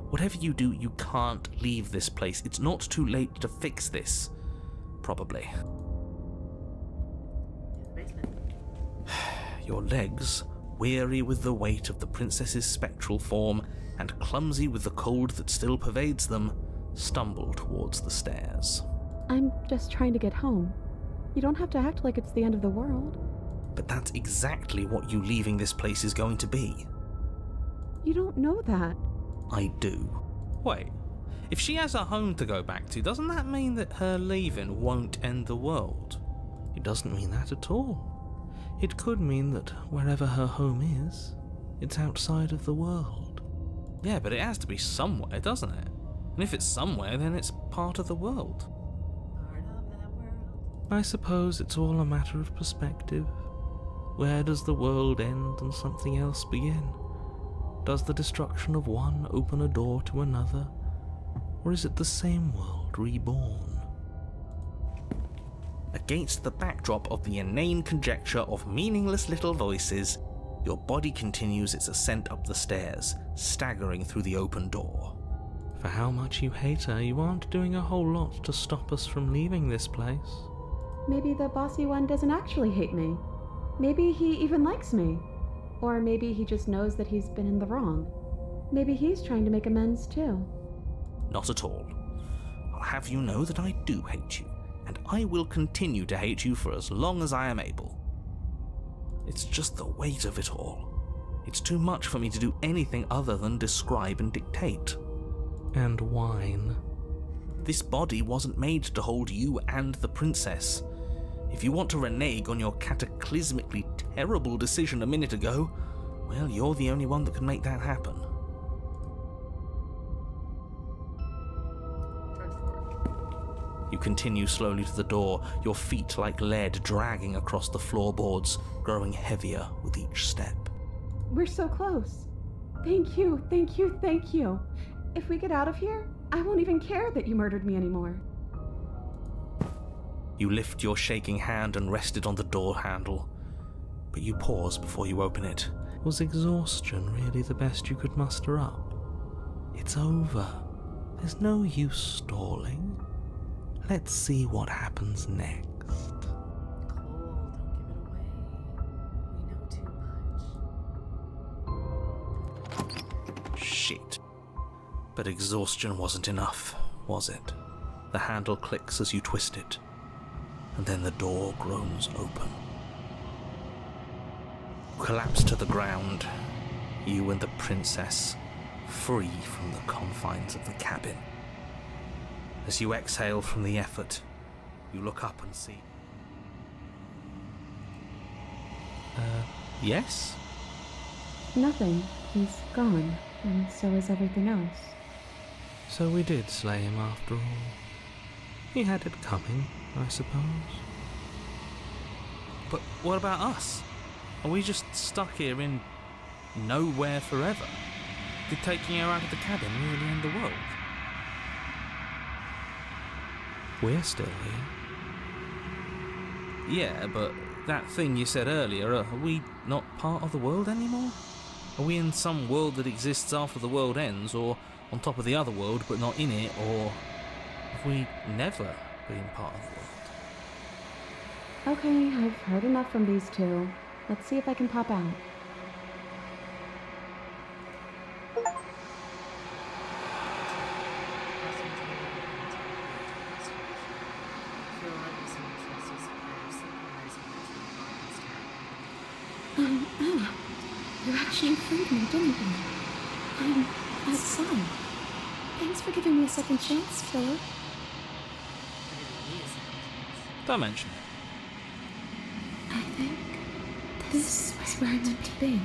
whatever you do, you can't leave this place. It's not too late to fix this. Probably. In the basement. Your legs, weary with the weight of the princess's spectral form and clumsy with the cold that still pervades them, stumble towards the stairs. I'm just trying to get home. You don't have to act like it's the end of the world. But that's exactly what you leaving this place is going to be. You don't know that. I do. Wait, if she has a home to go back to, doesn't that mean that her leaving won't end the world? It doesn't mean that at all. It could mean that wherever her home is, it's outside of the world. Yeah, but it has to be somewhere, doesn't it? And if it's somewhere, then it's part of the world. Part of that world. I suppose it's all a matter of perspective. Where does the world end and something else begin? Does the destruction of one open a door to another? Or is it the same world reborn? Against the backdrop of the inane conjecture of meaningless little voices, your body continues its ascent up the stairs, staggering through the open door. For how much you hate her, you aren't doing a whole lot to stop us from leaving this place. Maybe the bossy one doesn't actually hate me. Maybe he even likes me. Or maybe he just knows that he's been in the wrong. Maybe he's trying to make amends too. Not at all. I'll have you know that I do hate you, and I will continue to hate you for as long as I am able. It's just the weight of it all. It's too much for me to do anything other than describe and dictate. And whine. This body wasn't made to hold you and the princess. If you want to renege on your cataclysmically terrible decision a minute ago, well, you're the only one that can make that happen. Charge forward. You continue slowly to the door, your feet like lead dragging across the floorboards, growing heavier with each step. We're so close. Thank you, thank you, thank you. If we get out of here, I won't even care that you murdered me anymore. You lift your shaking hand and rest it on the door handle, but you pause before you open it. Was exhaustion really the best you could muster up? It's over. There's no use stalling. Let's see what happens next. Cole, don't give it away. We know too much. Shit. But exhaustion wasn't enough, was it? The handle clicks as you twist it, and then the door groans open. You collapse to the ground, you and the princess, free from the confines of the cabin. As you exhale from the effort, you look up and see... yes? Nothing. He's gone, and so is everything else. So we did slay him after all. He had it coming, I suppose. But what about us? Are we just stuck here in nowhere forever? Did taking her out of the cabin really end the world? We're still here. Yeah, but that thing you said earlier, are we not part of the world anymore? Are we in some world that exists after the world ends, or on top of the other world but not in it, or have we never been part of the world? Okay, I've heard enough from these two. Let's see if I can pop out. You actually freed me, didn't you? I'm outside. Thanks for giving me a second chance, Philip. Don't mention it. I think this is where I'm meant to be.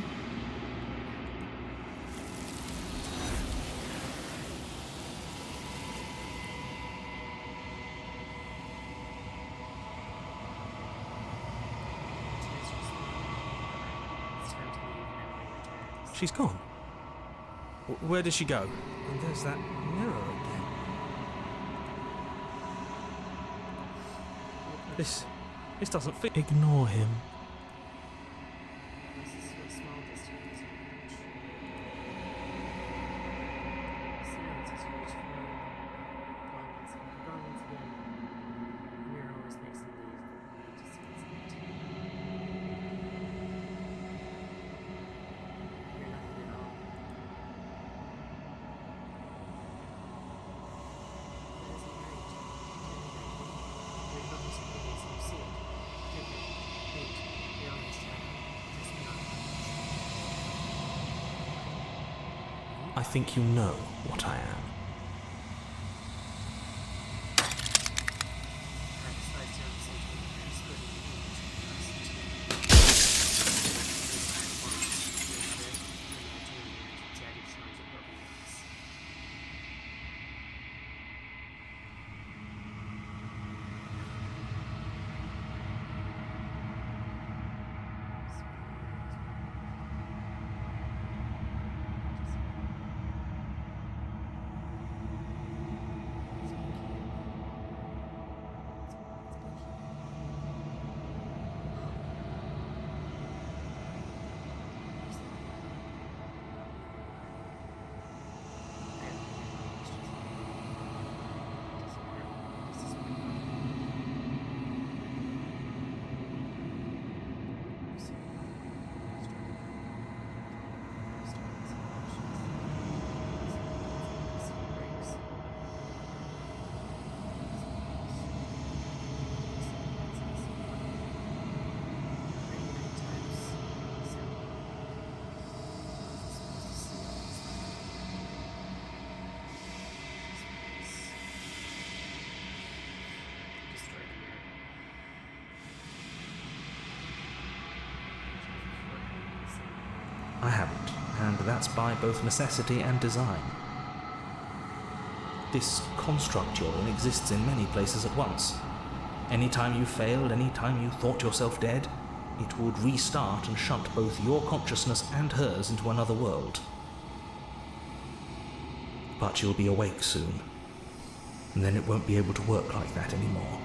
She's gone. Where did she go? And there's that mirror again. This doesn't fit. Ignore him. I think you know what I am. I haven't, and that's by both necessity and design. This construct you're in exists in many places at once. Anytime you failed, anytime you thought yourself dead, it would restart and shunt both your consciousness and hers into another world. But you'll be awake soon, and then it won't be able to work like that anymore.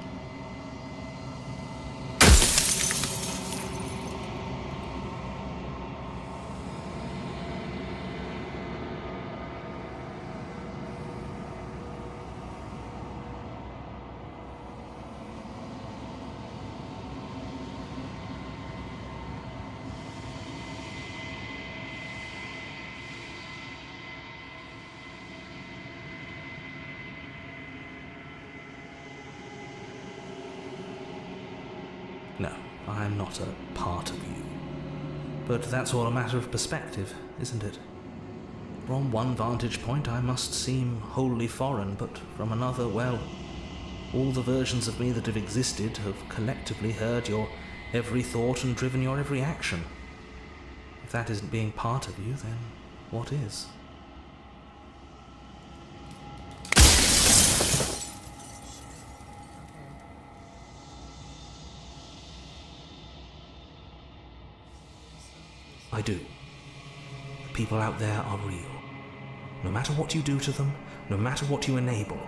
No, I'm not a part of you. But that's all a matter of perspective, isn't it? From one vantage point I must seem wholly foreign, but from another, well, all the versions of me that have existed have collectively heard your every thought and driven your every action. If that isn't being part of you, then what is? I do. The people out there are real. No matter what you do to them, no matter what you enable,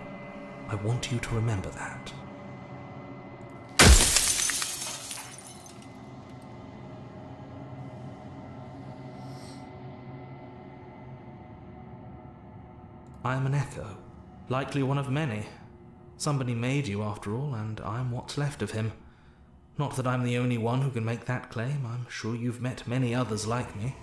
I want you to remember that. I am an echo, likely one of many. Somebody made you after all, and I'm what's left of him. Not that I'm the only one who can make that claim. I'm sure you've met many others like me.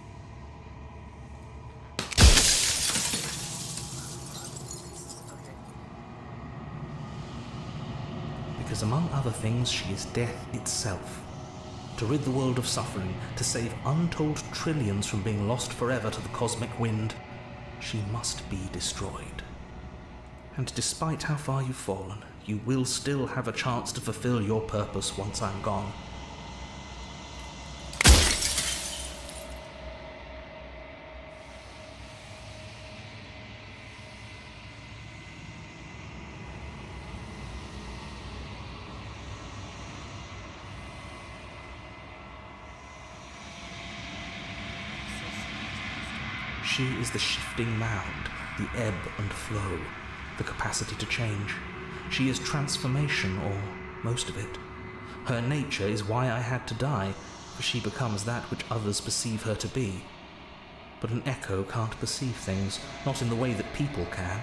Because among other things, she is death itself. To rid the world of suffering, to save untold trillions from being lost forever to the cosmic wind, she must be destroyed. And despite how far you've fallen, you will still have a chance to fulfill your purpose once I'm gone. She is the shifting mound, the ebb and flow, the capacity to change. She is transformation, or most of it. Her nature is why I had to die, for she becomes that which others perceive her to be. But an echo can't perceive things, not in the way that people can.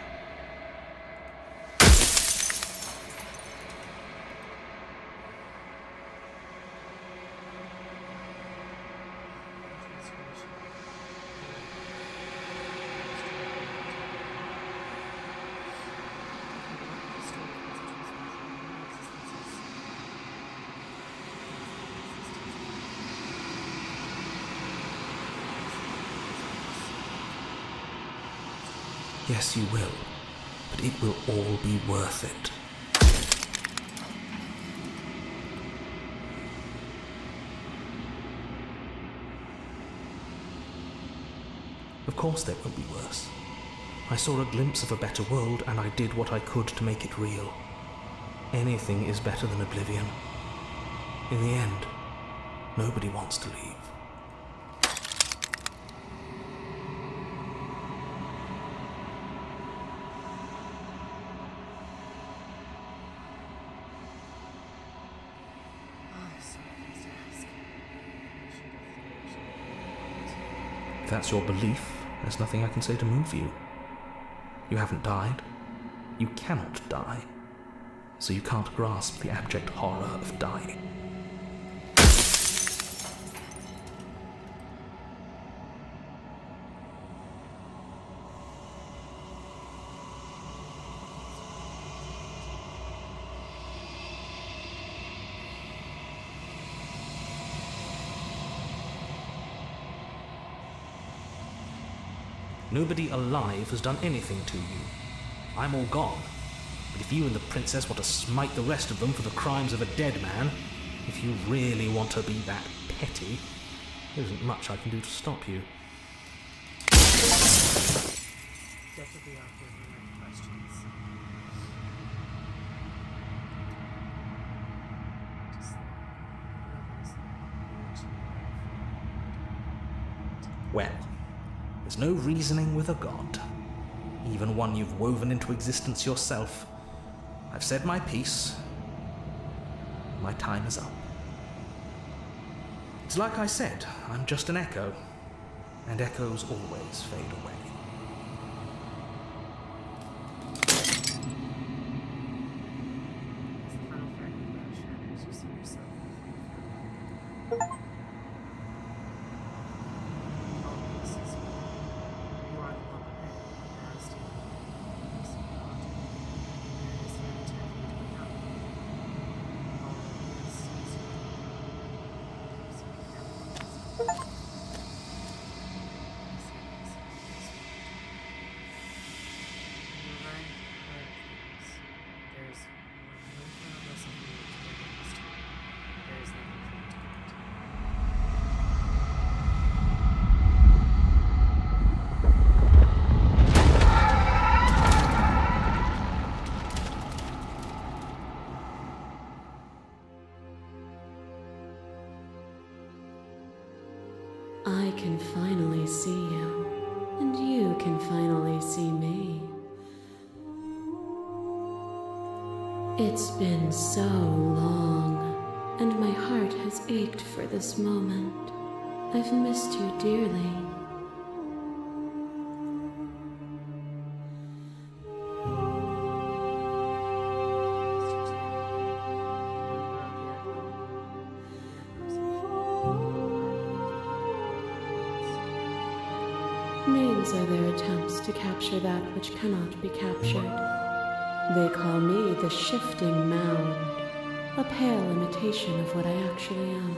Yes, you will, but it will all be worth it. Of course there will be worse. I saw a glimpse of a better world, and I did what I could to make it real. Anything is better than oblivion. In the end, nobody wants to leave. If that's your belief, there's nothing I can say to move you. You haven't died. You cannot die. So you can't grasp the abject horror of dying. Nobody alive has done anything to you. I'm all gone. But if you and the princess want to smite the rest of them for the crimes of a dead man, if you really want to be that petty, there isn't much I can do to stop you. Definitely out there for my questions. Well, there's no reasoning with a god, even one you've woven into existence yourself. I've said my piece. My time is up. It's like I said, I'm just an echo, and echoes always fade away. I can finally see you, and you can finally see me. It's been so long, and my heart has ached for this moment. I've missed you dearly. These are their attempts to capture that which cannot be captured. They call me the shifting mound, a pale imitation of what I actually am.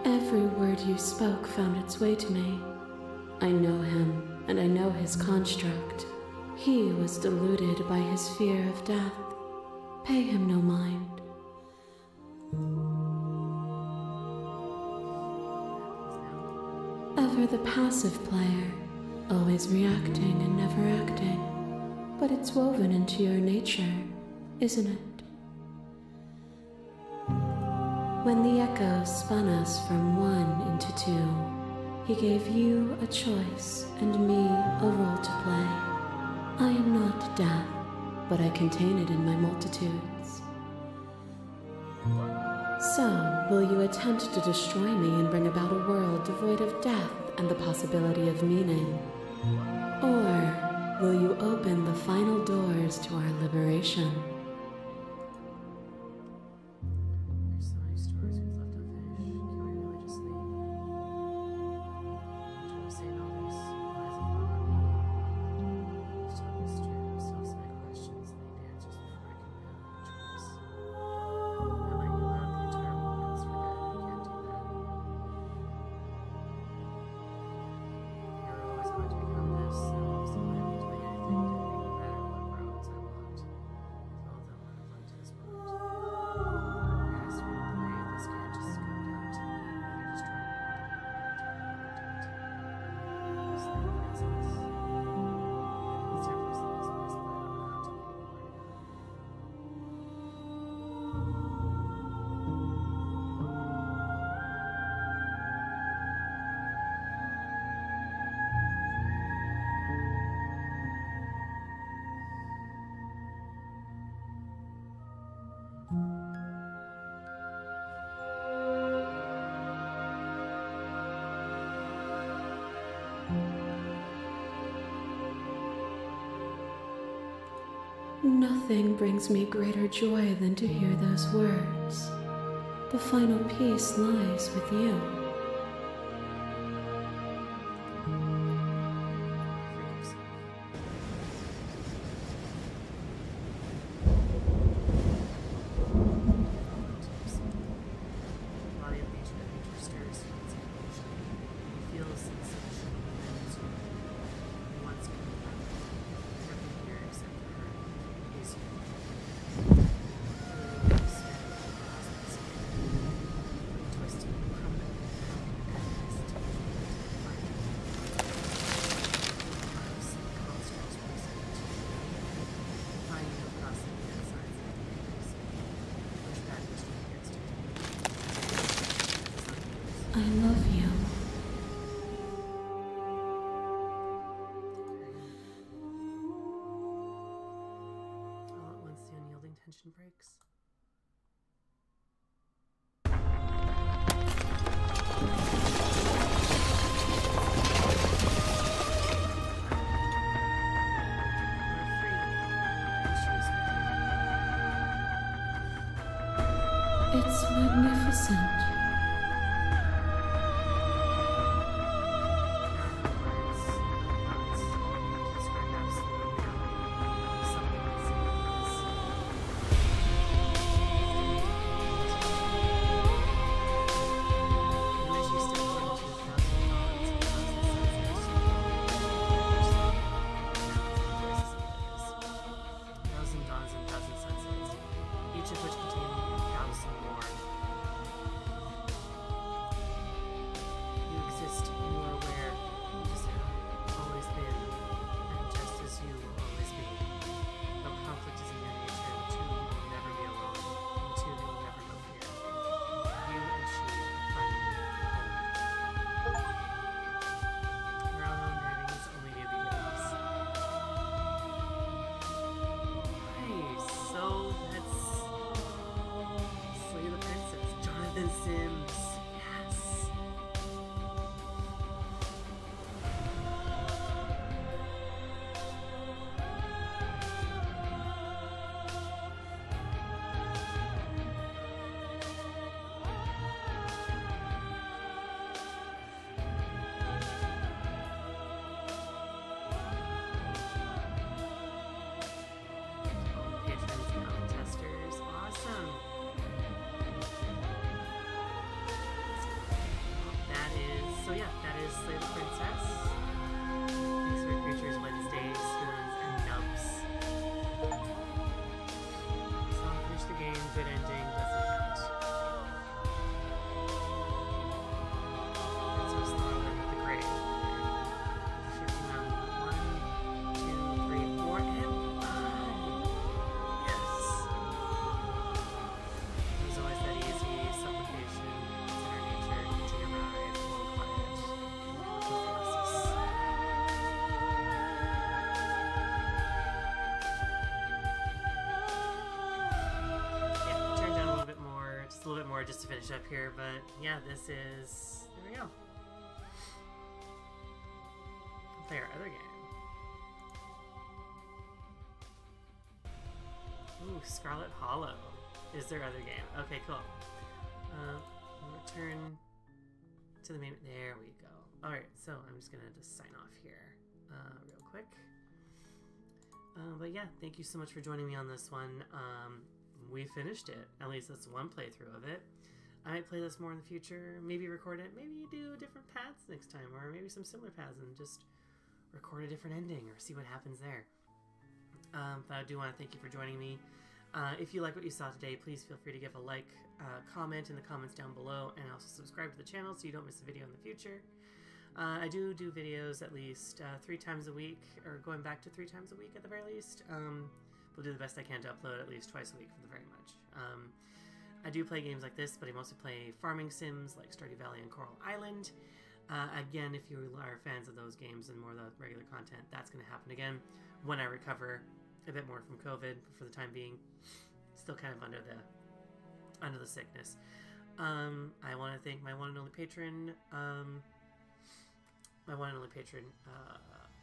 Every word you spoke found its way to me. I know him, and I know his construct. He was deluded by his fear of death. Pay him no mind. Ever the passive player, always reacting and never acting. But it's woven into your nature, isn't it? When the echoes spun us from one into two, he gave you a choice and me a role to play. I am not death, but I contain it in my multitudes. So, will you attempt to destroy me and bring about a world devoid of death and the possibility of meaning? Or will you open the final doors to our liberation? There's so many stories we've left unfinished. Can we really just leave? Do I say all this? Why is it falling on me? Each time we stir, we still ask my questions and need answers before I can make a choice. I let you out of the entire moments for good. I can't do that. You're always going to become this, and also I am doing anything to make it better what roads I want. With all that what I've learned to this point. It has to be the way. This can't just come down to me. You're just trying to do it. Slay the princess. It's definitely this place, but I don't know how to make it work. Nothing brings me greater joy than to hear those words. The final peace lies with you. The body of nature that nature stirs from its evolution. He feels sensation and so he wants to come back. Nothing here except for her is you. Twisting and crumbling and hesitating to find it. Some constructs present. Finding a process that signs of things. Push back between against it. I love you. All at once, the unyielding tension breaks. We're free. And she's with you. It's magnificent. Each of which contain 1,000 more. You exist and you are aware. You just have always been, and just as you will always be. No conflict is in your nature. The two of you will never be alone. The two of you will never know fear. You and she are finally home. Your unknown yearnings only new beginnings. Nice. So that's Slay the Princess, Jonathan Sims. Yes. finish up here, but yeah, this is... There we go. We'll play our other game. Ooh, Scarlet Hollow is their other game. Okay, cool. We'll return to the main... There we go. Alright, so I'm just gonna sign off here real quick. But yeah, thank you so much for joining me on this one. We finished it. At least that's one playthrough of it. I might play this more in the future. Maybe record it. Maybe do different paths next time. Or maybe some similar paths and just record a different ending or see what happens there. But I do want to thank you for joining me. If you like what you saw today, please feel free to give a like, comment in the comments down below, and also subscribe to the channel so you don't miss a video in the future. I do videos at least 3 times a week, or going back to 3 times a week at the very least. We'll do the best I can to upload at least twice a week for the very much. I do play games like this, but I mostly play farming sims like Stardew Valley and Coral Island. Again, if you are fans of those games and more of the regular content, that's going to happen again when I recover a bit more from COVID. For the time being, still kind of under the sickness. I want to thank my one and only patron.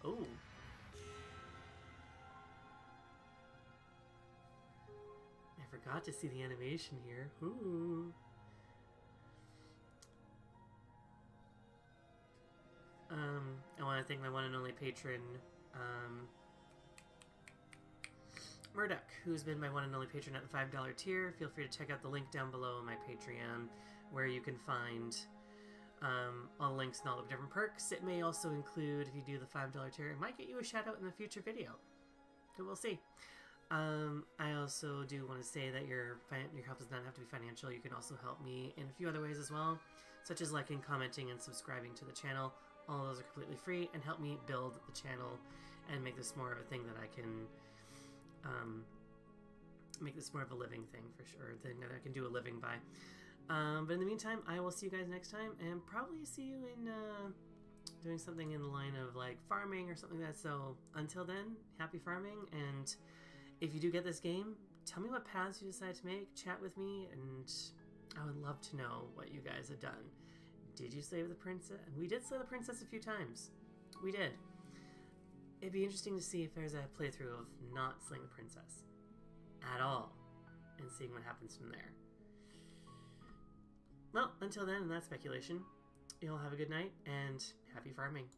Oh. I forgot to see the animation here. Ooh. I want to thank my one and only patron, Murdoch, who's been my one and only patron at the $5 tier. Feel free to check out the link down below in my Patreon, where you can find all the links and all the different perks. It may also include, if you do the $5 tier, it might get you a shout out in a future video. So we'll see. I also do want to say that your help does not have to be financial. You can also help me in a few other ways as well, such as liking, commenting, and subscribing to the channel. All of those are completely free and help me build the channel and make this more of a thing that I can make this more of a living thing for sure, thing that I can do a living by. But in the meantime, I will see you guys next time, and probably see you in doing something in the line of like farming or something like that. So until then, happy farming, and if you do get this game, tell me what paths you decide to make, chat with me, and I would love to know what you guys have done. Did you save the princess? And we did slay the princess a few times. We did. It'd be interesting to see if there's a playthrough of not slaying the princess at all, and seeing what happens from there. Well, until then, and that's speculation, you'll have a good night, and happy farming.